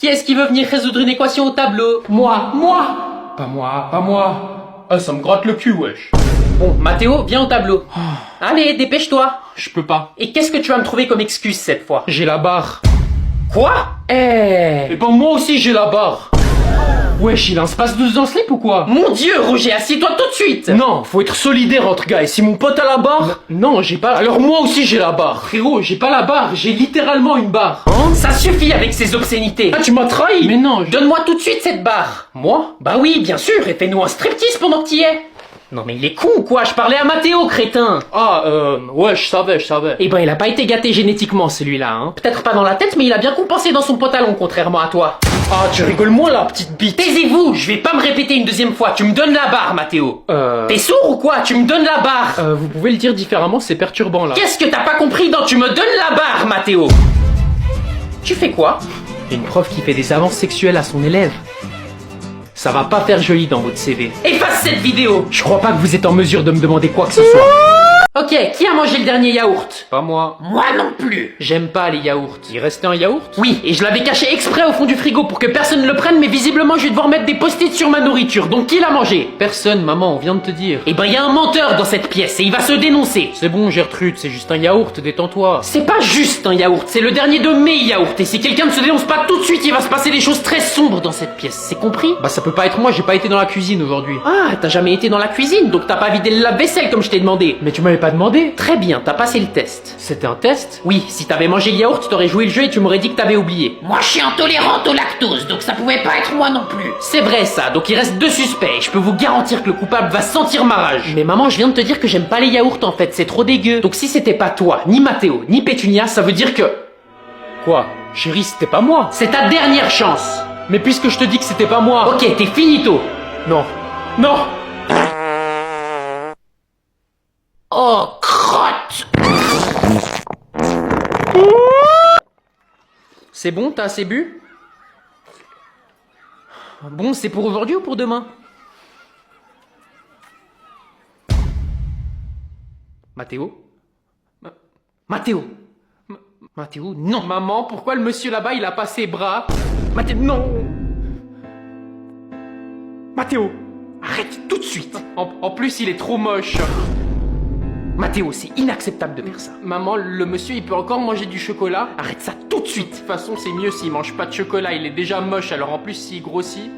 Qui est-ce qui veut venir résoudre une équation au tableau? Moi. Pas moi. Ah, ça me gratte le cul, wesh. Bon, Mathéo, viens au tableau. Allez, dépêche-toi. Je peux pas. Et qu'est-ce que tu vas me trouver comme excuse cette fois? J'ai la barre. Quoi? Eh ben moi aussi j'ai la barre. Wesh, il a un space 12 dans slip ou quoi? Mon Dieu, Roger, assieds-toi tout de suite. Non, faut être solidaire entre gars. Et si mon pote a la barre... Non, j'ai pas... Alors moi aussi j'ai la barre. Frérot, j'ai pas la barre, j'ai littéralement une barre. Hein? Ça suffit avec ces obscénités. Ah, tu m'as trahi. Mais non, Donne-moi tout de suite cette barre. Moi? Bah oui, bien sûr, et fais-nous un striptease pendant que t'y es. Non mais il est con ou quoi? Je parlais à Mathéo, crétin. Ah, ouais, je savais. Eh ben il a pas été gâté génétiquement celui-là, hein. Peut-être pas dans la tête, mais il a bien compensé dans son pantalon, contrairement à toi. Ah, tu rigoles moins la petite bite. Taisez-vous, je vais pas me répéter une deuxième fois, tu me donnes la barre, Mathéo. T'es sourd ou quoi? Tu me donnes la barre. Vous pouvez le dire différemment, c'est perturbant là. Qu'est-ce que t'as pas compris dans tu me donnes la barre, Mathéo? Tu fais quoi? Une prof qui fait des avances sexuelles à son élève. Ça va pas faire joli dans votre CV. Efface cette vidéo. Je crois pas que vous êtes en mesure de me demander quoi que ce soit. Ok, qui a mangé le dernier yaourt? Pas moi. Moi non plus. J'aime pas les yaourts. Il restait un yaourt? Oui, et je l'avais caché exprès au fond du frigo pour que personne ne le prenne, mais visiblement je vais devoir mettre des post-it sur ma nourriture, donc qui l'a mangé? Personne, maman, on vient de te dire. Eh ben y a un menteur dans cette pièce et il va se dénoncer. C'est bon, Gertrude, c'est juste un yaourt, détends-toi. C'est pas juste un yaourt, c'est le dernier de mes yaourts, et si quelqu'un ne se dénonce pas tout de suite, il va se passer des choses très sombres dans cette pièce, c'est compris? Bah ça peut pas être moi, j'ai pas été dans la cuisine aujourd'hui. Ah, t'as jamais été dans la cuisine, donc t'as pas vidé le lave-vaisselle comme je t'ai demandé. Mais tu m'avais pas demandé. Très bien, t'as passé le test. C'était un test? Oui, si t'avais mangé le yaourt, t'aurais joué le jeu et tu m'aurais dit que t'avais oublié. Moi, je suis intolérante au lactose, donc ça pouvait pas être moi non plus. C'est vrai ça, donc il reste 2 suspects et je peux vous garantir que le coupable va sentir ma rage. Mais maman, je viens de te dire que j'aime pas les yaourts en fait, c'est trop dégueu. Donc si c'était pas toi, ni Mathéo, ni Pétunia, ça veut dire que... Quoi? Chérie, c'était pas moi. C'est ta dernière chance. Mais puisque je te dis que c'était pas moi... Ok, t'es finito. Non. Oh, crotte. C'est bon, t'as assez bu? Bon, c'est pour aujourd'hui ou pour demain? Mathéo? Mathéo? Mathéo, non! Maman, pourquoi le monsieur là-bas, il a pas ses bras? Mathéo, non! Mathéo! Arrête tout de suite. En plus, il est trop moche. Mathéo, c'est inacceptable de faire ça. Maman, le monsieur, il peut encore manger du chocolat? Arrête ça tout de De suite. toute façon, c'est mieux s'il mange pas de chocolat, il est déjà moche, alors en plus, s'il grossit...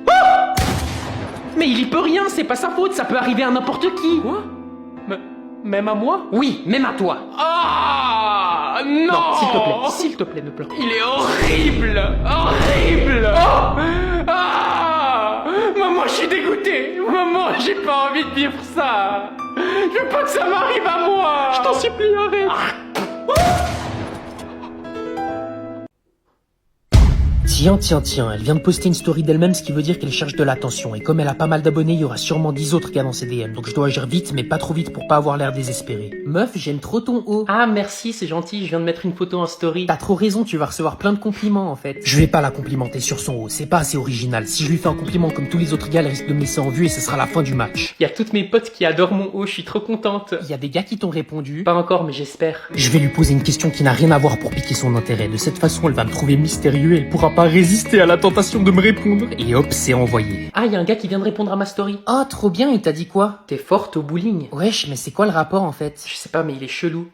Mais il y peut rien, c'est pas sa faute, ça peut arriver à n'importe qui. Quoi? Même à moi? Oui, même à toi. Ah non! Non, s'il te plaît, ne pleure pas. Il est horrible! Ah! Maman, je suis dégoûté! Maman, j'ai pas envie de vivre ça! Je veux pas que ça m'arrive à moi! Je t'en supplie, arrête. Tiens, elle vient de poster une story d'elle-même, ce qui veut dire qu'elle cherche de l'attention. Et comme elle a pas mal d'abonnés, il y aura sûrement 10 autres gars dans ses DM. Donc je dois agir vite, mais pas trop vite pour pas avoir l'air désespéré. Meuf, j'aime trop ton haut. Ah, merci, c'est gentil, je viens de mettre une photo en story. T'as trop raison, tu vas recevoir plein de compliments en fait. Je vais pas la complimenter sur son haut, c'est pas assez original. Si je lui fais un compliment comme tous les autres gars, elle risque de me laisser en vue et ce sera la fin du match. Il y a toutes mes potes qui adorent mon haut, je suis trop contente. Il y a des gars qui t'ont répondu. Pas encore, mais j'espère. Je vais lui poser une question qui n'a rien à voir pour piquer son intérêt. De cette façon, elle va me trouver mystérieux et elle pourra pas résister à la tentation de me répondre. Et hop, c'est envoyé. Ah, il y a un gars qui vient de répondre à ma story. Oh, trop bien, il t'a dit quoi? T'es forte au bowling? Wesh, mais c'est quoi le rapport en fait? Je sais pas, mais il est chelou.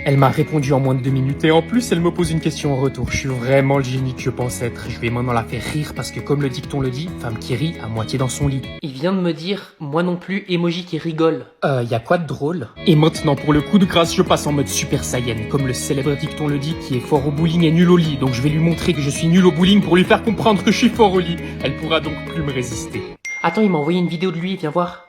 Elle m'a répondu en moins de 2 minutes et en plus elle me pose une question en retour. Je suis vraiment le génie que je pense être. Je vais maintenant la faire rire parce que comme le dicton le dit, femme qui rit à moitié dans son lit. Il vient de me dire, moi non plus, emoji qui rigole. Y a quoi de drôle? Et maintenant pour le coup de grâce, je passe en mode super saiyan. Comme le célèbre dicton le dit, qui est fort au bowling est nul au lit. Donc je vais lui montrer que je suis nul au bowling pour lui faire comprendre que je suis fort au lit. Elle pourra donc plus me résister. Attends, il m'a envoyé une vidéo de lui, viens voir.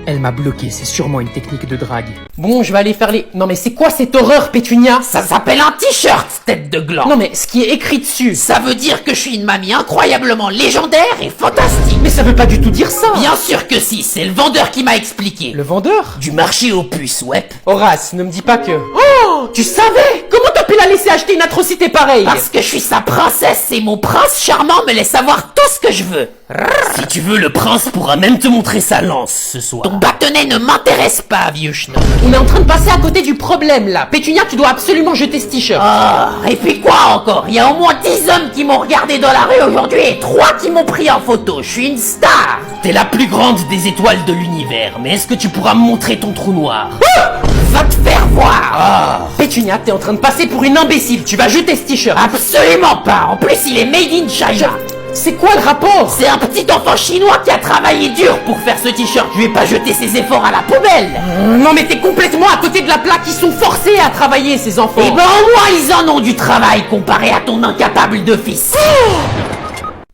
Elle m'a bloqué, c'est sûrement une technique de drague. Bon, je vais aller faire les... Non mais c'est quoi cette horreur, Pétunia? Ça s'appelle un t-shirt, tête de gland. Non mais ce qui est écrit dessus... Ça veut dire que je suis une mamie incroyablement légendaire et fantastique. Mais ça veut pas du tout dire ça. Bien sûr que si, c'est le vendeur qui m'a expliqué. Le vendeur? Du marché aux puces, ouais. Horace, ne me dis pas que... Oh, tu savais? Comment t'as il a laissé acheter une atrocité pareille? Parce que je suis sa princesse et mon prince charmant me laisse savoir tout ce que je veux. Si tu veux, le prince pourra même te montrer sa lance ce soir. Ton bâtonnet ne m'intéresse pas, vieux schnock. On est en train de passer à côté du problème là. Pétunia, tu dois absolument jeter ce t-shirt. Ah, et puis quoi encore? Il y a au moins 10 hommes qui m'ont regardé dans la rue aujourd'hui et 3 qui m'ont pris en photo. Je suis une star. T'es la plus grande des étoiles de l'univers, mais est-ce que tu pourras me montrer ton trou noir? Va te faire voir. Pétunia, t'es en train de passer pour une imbécile. Tu vas jeter ce t-shirt. Absolument pas. En plus, il est made in China. C'est quoi le rapport? C'est un petit enfant chinois qui a travaillé dur pour faire ce t-shirt. Je vais pas jeter ses efforts à la poubelle. Non mais t'es complètement à côté de la plaque. Ils sont forcés à travailler, ces enfants. Eh ben au moins ils en ont du travail comparé à ton incapable de fils.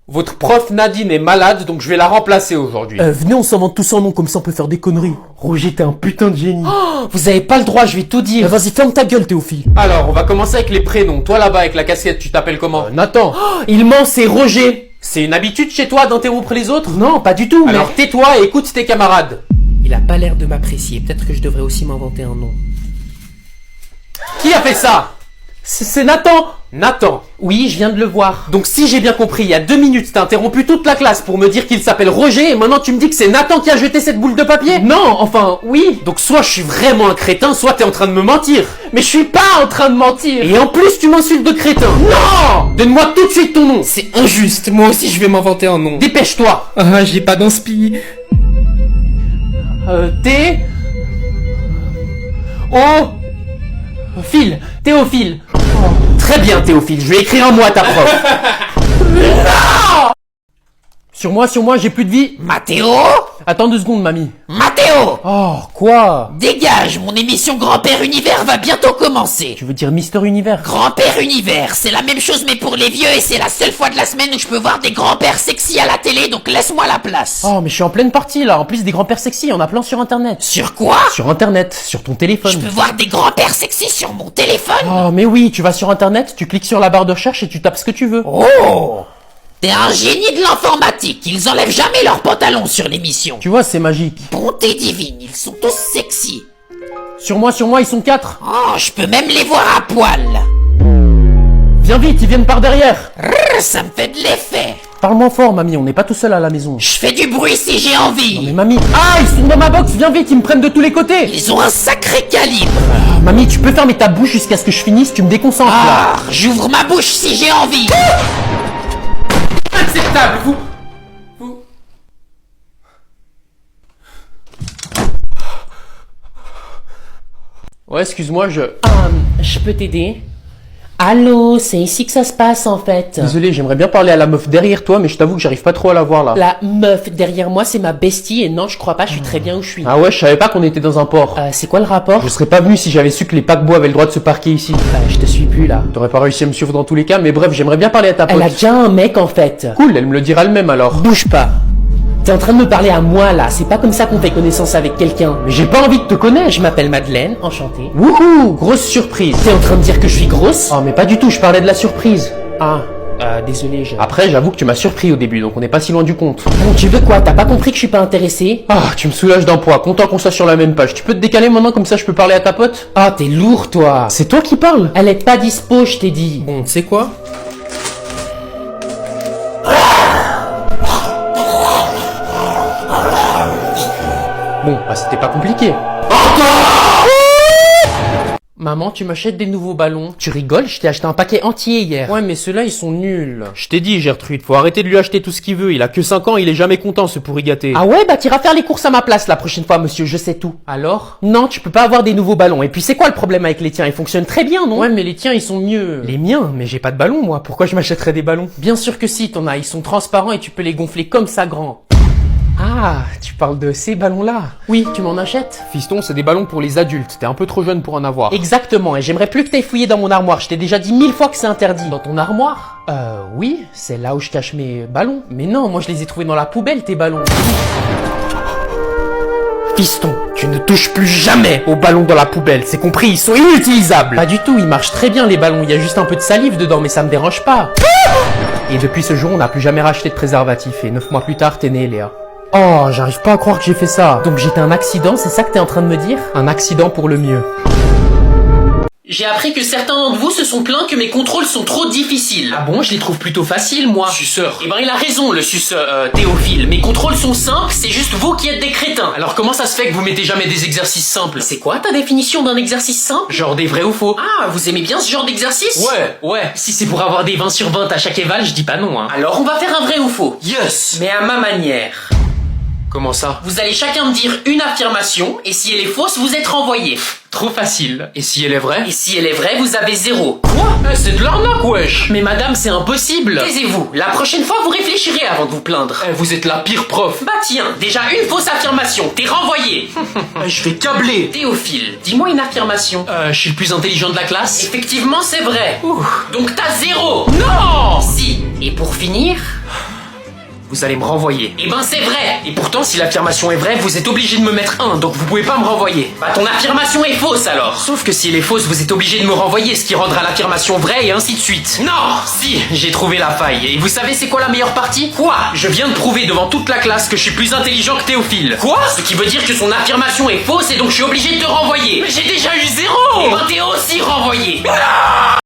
Votre prof Nadine est malade, donc je vais la remplacer aujourd'hui. Venez, on s'invente tous un nom, comme ça on peut faire des conneries. Roger, t'es un putain de génie. Vous avez pas le droit, je vais tout dire. Vas-y, ferme ta gueule, Théophile. Alors, on va commencer avec les prénoms. Toi là-bas avec la casquette, tu t'appelles comment? Nathan. Il ment, c'est Roger. C'est une habitude chez toi d'interrompre les autres? Non, pas du tout, mais... Alors tais-toi et écoute tes camarades. Il a pas l'air de m'apprécier. Peut-être que je devrais aussi m'inventer un nom. Qui a fait ça? C'est Nathan. Nathan. Oui, je viens de le voir. Donc si j'ai bien compris, il y a 2 minutes, t'as interrompu toute la classe pour me dire qu'il s'appelle Roger et maintenant tu me dis que c'est Nathan qui a jeté cette boule de papier? Non, enfin, oui. Donc soit je suis vraiment un crétin, soit t'es en train de me mentir. Mais je suis pas en train de mentir. Et en plus tu m'insultes de crétin. Non! Donne-moi tout de suite ton nom. C'est injuste, moi aussi je vais m'inventer un nom. Dépêche-toi. Ah, j'ai pas d'inspi. T... O... Phil. Théophile. Très bien Théophile, je vais écrire un mot à ta prof. Sur moi, j'ai plus de vie. Mathéo? Attends 2 secondes, mamie. Mathéo! Oh, quoi? Dégage, mon émission Grand-Père Univers va bientôt commencer. Tu veux dire Mister Univers? Grand-Père Univers, c'est la même chose mais pour les vieux et c'est la seule fois de la semaine où je peux voir des grands-pères sexy à la télé, donc laisse-moi la place. Oh, mais je suis en pleine partie, là. En plus, des grands-pères sexy, il y en a plein sur Internet. Sur quoi? Sur Internet, sur ton téléphone. Je peux voir des grands-pères sexy sur mon téléphone? Oh, mais oui, tu vas sur Internet, tu cliques sur la barre de recherche et tu tapes ce que tu veux. Oh! T'es un génie de l'informatique, ils enlèvent jamais leurs pantalons sur l'émission. Tu vois, c'est magique. Bonté divine, ils sont tous sexy. Sur moi, ils sont 4. Oh, je peux même les voir à poil. Viens vite, ils viennent par derrière. Ça me fait de l'effet. Parle-moi fort, mamie, on n'est pas tout seul à la maison. Je fais du bruit si j'ai Non envie. mais mamie... Ah, ils sont dans ma box, viens vite, ils me prennent de tous les côtés. Ils ont un sacré calibre. Ah, mamie, tu peux fermer ta bouche jusqu'à ce que je finisse, tu me déconcentres là. Ah, j'ouvre ma bouche si j'ai envie. Acceptable, vous... Ouais, excuse-moi, je peux t'aider? Allô, c'est ici que ça se passe en fait. Désolé, j'aimerais bien parler à la meuf derrière toi, mais je t'avoue que j'arrive pas trop à la voir là. La meuf derrière moi, c'est ma bestie et non, je crois pas, je suis très bien où je suis. Ah ouais, je savais pas qu'on était dans un port. C'est quoi le rapport? Je serais pas venu si j'avais su que les paquebots avaient le droit de se parquer ici. Je te suis plus là. T'aurais pas réussi à me suivre dans tous les cas, mais bref, j'aimerais bien parler à ta pote. Elle a déjà un mec en fait. Cool, elle me le dira elle-même alors. Bouge pas. T'es en train de me parler à moi là, c'est pas comme ça qu'on fait connaissance avec quelqu'un. Mais j'ai pas envie de te connaître. Je m'appelle Madeleine, enchantée. Wouhou, grosse surprise. T'es en train de dire que je suis grosse? Oh mais pas du tout, je parlais de la surprise. Ah, désolé, Après, j'avoue que tu m'as surpris au début, donc on n'est pas si loin du compte. Bon, tu veux quoi? T'as pas compris que je suis pas intéressé? Ah, tu me soulages d'un poids, content qu'on soit sur la même page. Tu peux te décaler maintenant comme ça je peux parler à ta pote? Ah, t'es lourd toi. C'est toi qui parles? Elle est pas dispo, je t'ai dit. Bon, tu sais quoi? Bon, bah c'était pas compliqué. Maman, tu m'achètes des nouveaux ballons. Tu rigoles, je t'ai acheté un paquet entier hier. Ouais, mais ceux-là, ils sont nuls. Je t'ai dit, Gertrude, faut arrêter de lui acheter tout ce qu'il veut. Il a que 5 ans, il est jamais content, ce pourri gâté. Ah ouais, bah t'iras faire les courses à ma place la prochaine fois, monsieur, je sais tout. Alors? Non, tu peux pas avoir des nouveaux ballons. Et puis c'est quoi le problème avec les tiens? Ils fonctionnent très bien, non? Ouais, mais les tiens, ils sont mieux. Les miens? Mais j'ai pas de ballon, moi. Pourquoi je m'achèterais des ballons? Bien sûr que si, t'en as. Ils sont transparents et tu peux les gonfler comme ça grand. Ah, tu parles de ces ballons-là? Oui, tu m'en achètes? Fiston, c'est des ballons pour les adultes. T'es un peu trop jeune pour en avoir. Exactement, et j'aimerais plus que t'aies fouillé dans mon armoire. Je t'ai déjà dit 1000 fois que c'est interdit. Dans ton armoire? Oui, c'est là où je cache mes ballons. Mais non, moi je les ai trouvés dans la poubelle, tes ballons. Fiston, tu ne touches plus jamais aux ballons dans la poubelle, c'est compris, ils sont inutilisables. Pas du tout, ils marchent très bien les ballons, il y a juste un peu de salive dedans, mais ça me dérange pas. Et depuis ce jour, on n'a plus jamais racheté de préservatif, et 9 mois plus tard, t'es née, Léa. Oh, j'arrive pas à croire que j'ai fait ça. Donc j'étais un accident, c'est ça que t'es en train de me dire? Un accident pour le mieux. J'ai appris que certains d'entre vous se sont plaints que mes contrôles sont trop difficiles. Ah bon, je les trouve plutôt faciles, moi. Suceur. Eh ben, il a raison, le suceur, Théophile. Mes contrôles sont simples, c'est juste vous qui êtes des crétins. Alors comment ça se fait que vous mettez jamais des exercices simples? C'est quoi ta définition d'un exercice simple? Genre des vrais ou faux? Ah, vous aimez bien ce genre d'exercice? Ouais. Si c'est pour avoir des 20 sur 20 à chaque éval, je dis pas non, hein. Alors on va faire un vrai ou faux. Yes. Mais à ma manière. Comment ça? Vous allez chacun me dire une affirmation, et si elle est fausse, vous êtes renvoyé. Trop facile. Et si elle est vraie? Et si elle est vraie, vous avez 0. Quoi? C'est de l'arnaque, wesh. Mais madame, c'est impossible. Taisez-vous. La prochaine fois, vous réfléchirez avant de vous plaindre. Vous êtes la pire prof. Bah tiens, déjà une fausse affirmation. T'es renvoyé. Je vais câbler. Théophile, dis-moi une affirmation. Je suis le plus intelligent de la classe. Effectivement, c'est vrai. Donc t'as 0. Non. Si. Et pour finir... Vous allez me renvoyer. Eh ben c'est vrai. Et pourtant, si l'affirmation est vraie, vous êtes obligé de me mettre 1, donc vous pouvez pas me renvoyer. Bah ton affirmation est fausse alors. Sauf que si elle est fausse, vous êtes obligé de me renvoyer, ce qui rendra l'affirmation vraie et ainsi de suite. Non. Si, j'ai trouvé la faille. Et vous savez c'est quoi la meilleure partie? Quoi? Je viens de prouver devant toute la classe que je suis plus intelligent que Théophile. Quoi? Ce qui veut dire que son affirmation est fausse et donc je suis obligé de te renvoyer. Mais j'ai déjà eu 0. Eh ben t'es aussi renvoyé. Non.